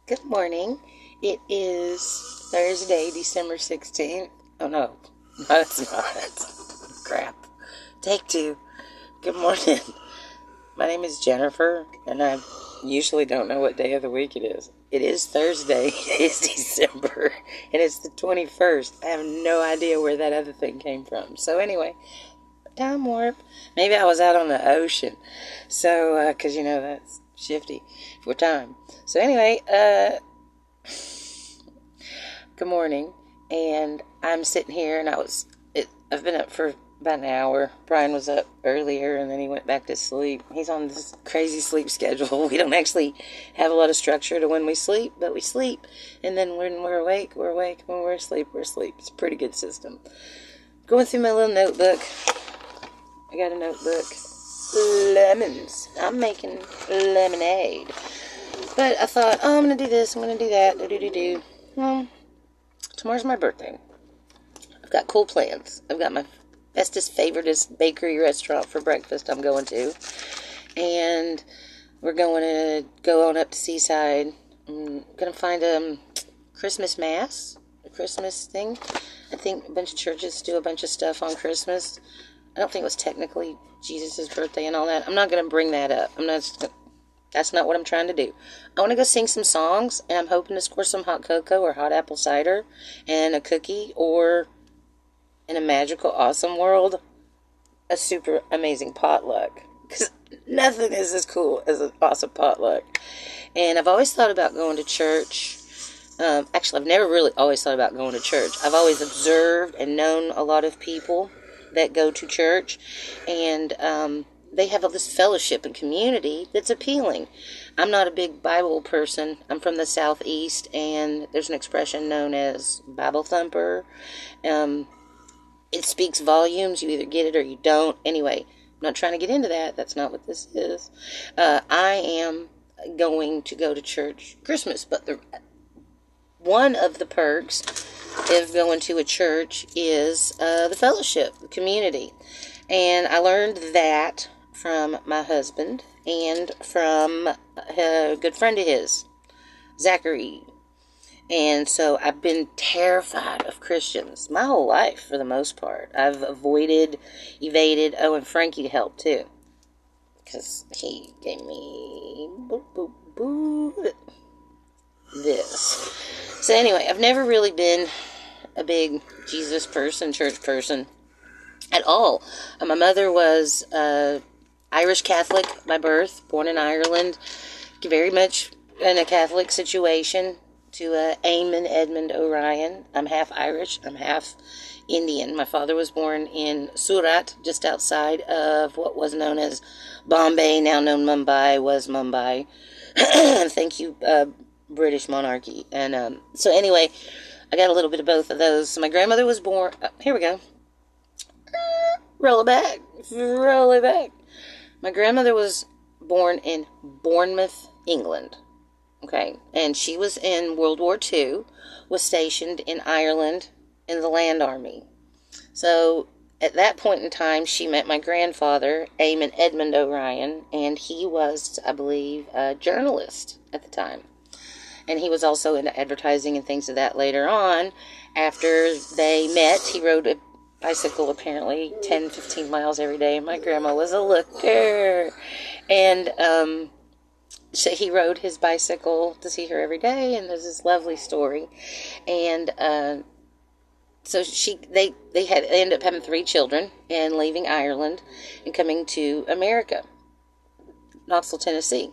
Good morning. It is Thursday, December 16th. Oh, no. No, it's not. Crap. Take two. Good morning. My name is Jennifer, and I usually don't know what day of the week it is. It is Thursday. It is December, and it's the 21st. I have no idea where that other thing came from. So anyway, time warp. Maybe I was out on the ocean. So, because, that's shifty for time. So anyway, good morning, and I'm sitting here, and I've been up for about an hour. Brian was up earlier, and then he went back to sleep. He's on this crazy sleep schedule. We don't actually have a lot of structure to when we sleep, but we sleep, and then when we're awake, we're awake. When we're asleep, we're asleep. It's a pretty good system. Going through my little notebook. I got a notebook. Lemons. I'm making lemonade. But I thought, I'm going to do this, I'm going to do that, Well, tomorrow's my birthday. I've got cool plans. I've got my bestest, favoritist bakery restaurant for breakfast I'm going to. And we're going to go on up to Seaside. I'm going to find a Christmas mass, a Christmas thing. I think a bunch of churches do a bunch of stuff on Christmas. I don't think it was technically Jesus' birthday and all that. I'm not going to bring that up. That's not what I'm trying to do. I want to go sing some songs, and I'm hoping to score some hot cocoa or hot apple cider and a cookie, or in a magical, awesome world, a super amazing potluck. Because nothing is as cool as an awesome potluck. And I've always thought about going to church. Actually, I've never really always thought about going to church. I've always observed and known a lot of people that go to church, and they have all this fellowship and community that's appealing. I'm not a big Bible person. I'm from the Southeast, and there's an expression known as Bible thumper. It speaks volumes. You either get it or you don't. Anyway, I'm not trying to get into that. That's not what this is. I am going to go to church Christmas, but one of the perks of going to a church is the fellowship, the community. And I learned that from my husband and from a good friend of his, Zachary. And so I've been terrified of Christians my whole life, for the most part. I've avoided, evaded. Oh, and Frankie helped too, because he gave me this. So anyway, I've never really been a big Jesus person, church person at all. My mother was Irish Catholic by birth, born in Ireland, very much in a Catholic situation, to Eamon Edmund O'Ryan. I'm half Irish, I'm half Indian. My father was born in Surat, just outside of what was known as Bombay, now known Mumbai, was Mumbai. Thank you, British monarchy. And so anyway, I got a little bit of both of those. So my grandmother was born, here we go. Roll it back. My grandmother was born in Bournemouth, England. Okay, and she was in World War II, was stationed in Ireland in the Land Army. So at that point in time, she met my grandfather, Eamon Edmund O'Ryan, and he was, I believe, a journalist at the time. And he was also into advertising and things of that later on. After they met, he rode a bicycle apparently 10, 15 miles every day. My grandma was a looker. And so he rode his bicycle to see her every day, and there's this lovely story. And so they ended up having 3 children and leaving Ireland and coming to America, Knoxville, Tennessee.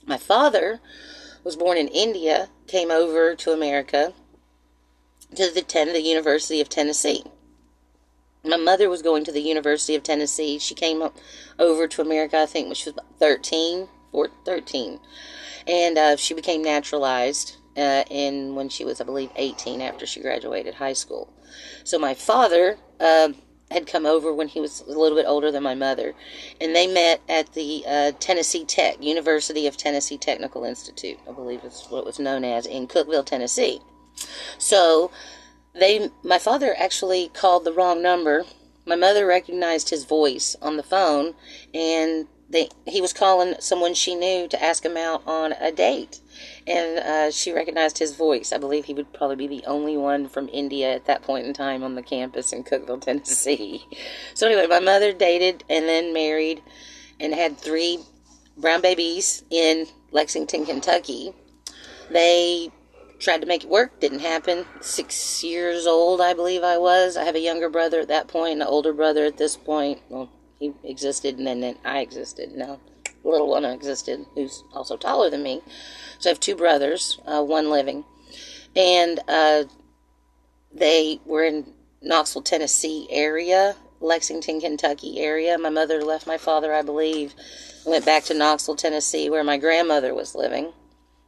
My father was born in India, came over to America to the University of Tennessee. My mother was going to the University of Tennessee. She came over to America, I think, when she was about 13. And she became naturalized when she was, I believe, 18 after she graduated high school. So my father had come over when he was a little bit older than my mother. And they met at the Tennessee Tech, University of Tennessee Technical Institute, I believe is what it was known as, in Cookeville, Tennessee. So my father actually called the wrong number. My mother recognized his voice on the phone, and he was calling someone she knew to ask him out on a date. And she recognized his voice. I believe he would probably be the only one from India at that point in time on the campus in Cookeville, Tennessee. So anyway, my mother dated and then married and had 3 brown babies in Lexington, Kentucky. They tried to make it work. Didn't happen. 6 years old, I believe I was. I have a younger brother at that point, an older brother at this point. Well, he existed, and then I existed. Now, the little one existed, who's also taller than me. So I have 2 brothers, one living. And they were in Knoxville, Tennessee area, Lexington, Kentucky area. My mother left my father, I believe, went back to Knoxville, Tennessee, where my grandmother was living.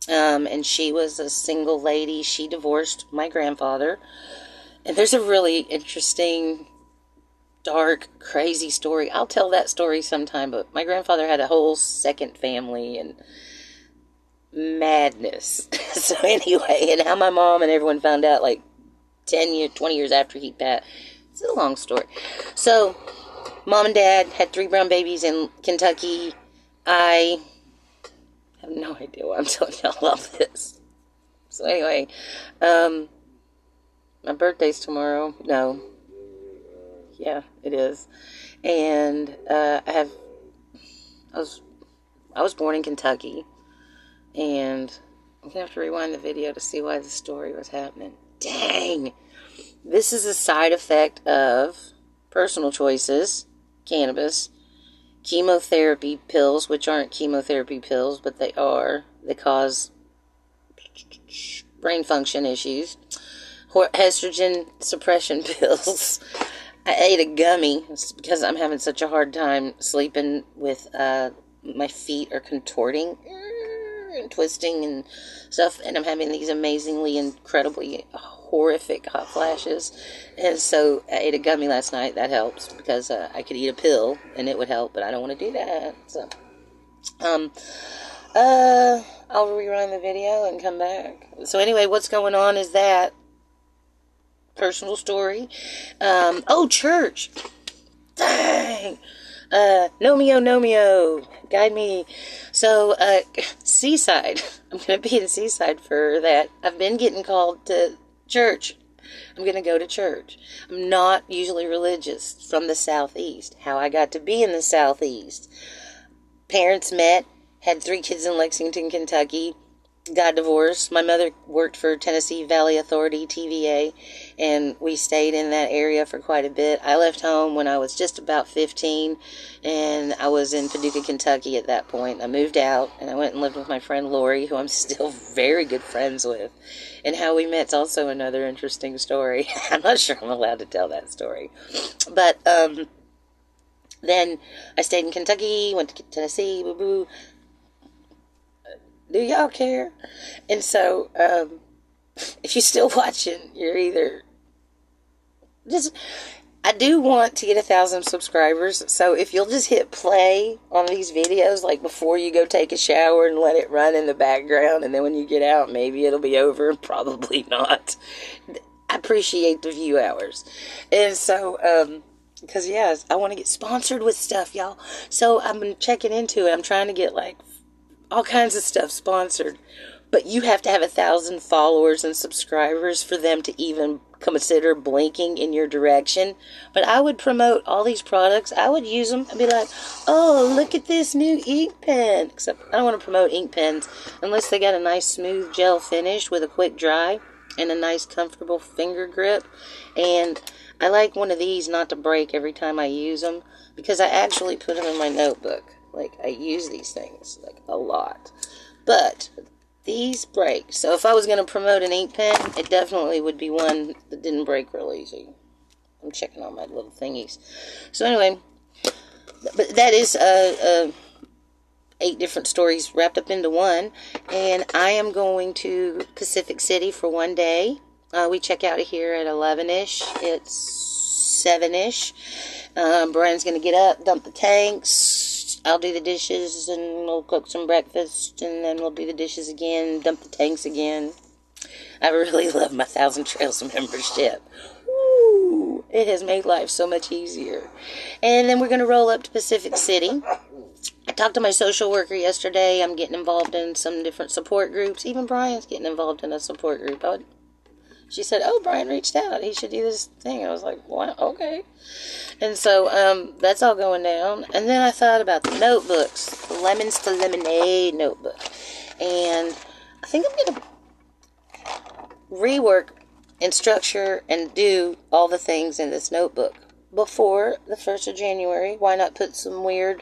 And she was a single lady. She divorced my grandfather. And there's a really interesting, dark, crazy story. I'll tell that story sometime, but my grandfather had a whole second family and madness. So anyway, and how my mom and everyone found out like 10 years, 20 years after he passed. It's a long story. So, Mom and Dad had 3 brown babies in Kentucky. I have no idea why I'm telling y'all all this. So anyway, my birthday's tomorrow. No. Yeah, it is. And I was born in Kentucky. And I'm going to have to rewind the video to see why the story was happening. Dang! This is a side effect of personal choices, cannabis, chemotherapy pills, which aren't chemotherapy pills, but they are. They cause brain function issues. Estrogen suppression pills. I ate a gummy because I'm having such a hard time sleeping with my feet are contorting and twisting and stuff, and I'm having these amazingly, incredibly horrific hot flashes. And so I ate a gummy last night. That helps because I could eat a pill and it would help, but I don't want to do that. So I'll rewind the video and come back. So anyway, what's going on is that personal story. Church. Dang. Nomeo, guide me. So, Seaside. I'm going to be in Seaside for that. I've been getting called to church. I'm going to go to church. I'm not usually religious from the Southeast. How I got to be in the Southeast. Parents met, had 3 kids in Lexington, Kentucky, got divorced. My mother worked for Tennessee Valley Authority, TVA, and we stayed in that area for quite a bit. I left home when I was just about 15, and I was in Paducah, Kentucky at that point. I moved out, and I went and lived with my friend Lori, who I'm still very good friends with. And how we met's also another interesting story. I'm not sure I'm allowed to tell that story. But then I stayed in Kentucky, went to Tennessee, boo-boo. Do y'all care? And so, if you're still watching, you're either I do want to get 1,000 subscribers, so if you'll just hit play on these videos, like before you go take a shower and let it run in the background, and then when you get out, maybe it'll be over, probably not. I appreciate the view hours. And so, because, yes, I want to get sponsored with stuff, y'all. So, I'm checking into it. I'm trying to get, like, all kinds of stuff sponsored, but you have to have 1,000 followers and subscribers for them to even consider blinking in your direction. But I would promote all these products. I would use them and be like, oh, look at this new ink pen. Except I don't want to promote ink pens unless they got a nice smooth gel finish with a quick dry and a nice comfortable finger grip. And I like one of these not to break every time I use them, because I actually put them in my notebook. Like, I use these things, like, a lot. But these break. So if I was going to promote an ink pen, it definitely would be one that didn't break real easy. I'm checking on my little thingies. So anyway, but that is 8 different stories wrapped up into one. And I am going to Pacific City for one day. We check out of here at 11-ish. It's 7-ish. Brian's going to get up, dump the tanks. I'll do the dishes, and we'll cook some breakfast, and then we'll do the dishes again, dump the tanks again. I really love my 1,000 Trails membership. Woo! It has made life so much easier. And then we're going to roll up to Pacific City. I talked to my social worker yesterday. I'm getting involved in some different support groups. Even Brian's getting involved in a support group. She said, oh, Brian reached out. He should do this thing. I was like, what? Okay. And so that's all going down. And then I thought about the notebooks, the Lemons to Lemonade notebook. And I think I'm going to rework and structure and do all the things in this notebook before the 1st of January. Why not put some weird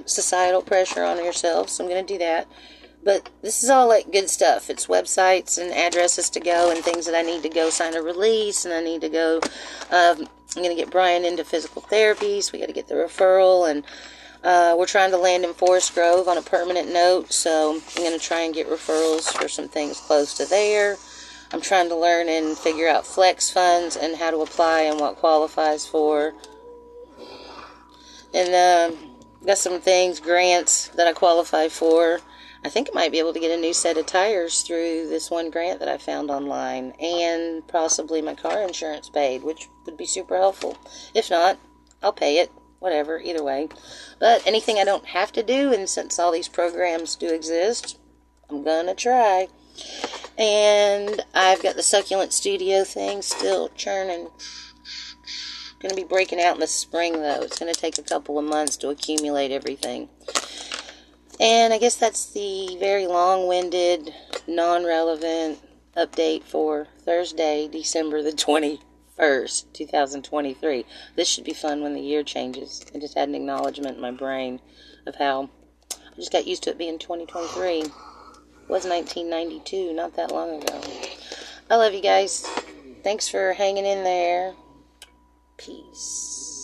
societal pressure on yourself? So I'm going to do that. But this is all like good stuff. It's websites and addresses to go and things that I need to go sign a release, and I need to go. I'm going to get Brian into physical therapy, so we got to get the referral, and we're trying to land in Forest Grove on a permanent note, so I'm going to try and get referrals for some things close to there. I'm trying to learn and figure out flex funds and how to apply and what qualifies for. And got some things, grants that I qualify for. I think I might be able to get a new set of tires through this one grant that I found online, and possibly my car insurance paid, which would be super helpful. If not, I'll pay it, whatever, either way. But anything I don't have to do, and since all these programs do exist, I'm gonna try. And I've got the succulent studio thing still churning. Gonna be breaking out in the spring, though. It's gonna take a couple of months to accumulate everything. And I guess that's the very long-winded, non-relevant update for Thursday, December the 21st, 2023. This should be fun when the year changes. I just had an acknowledgement in my brain of how I just got used to it being 2023. It was 1992, not that long ago. I love you guys. Thanks for hanging in there. Peace.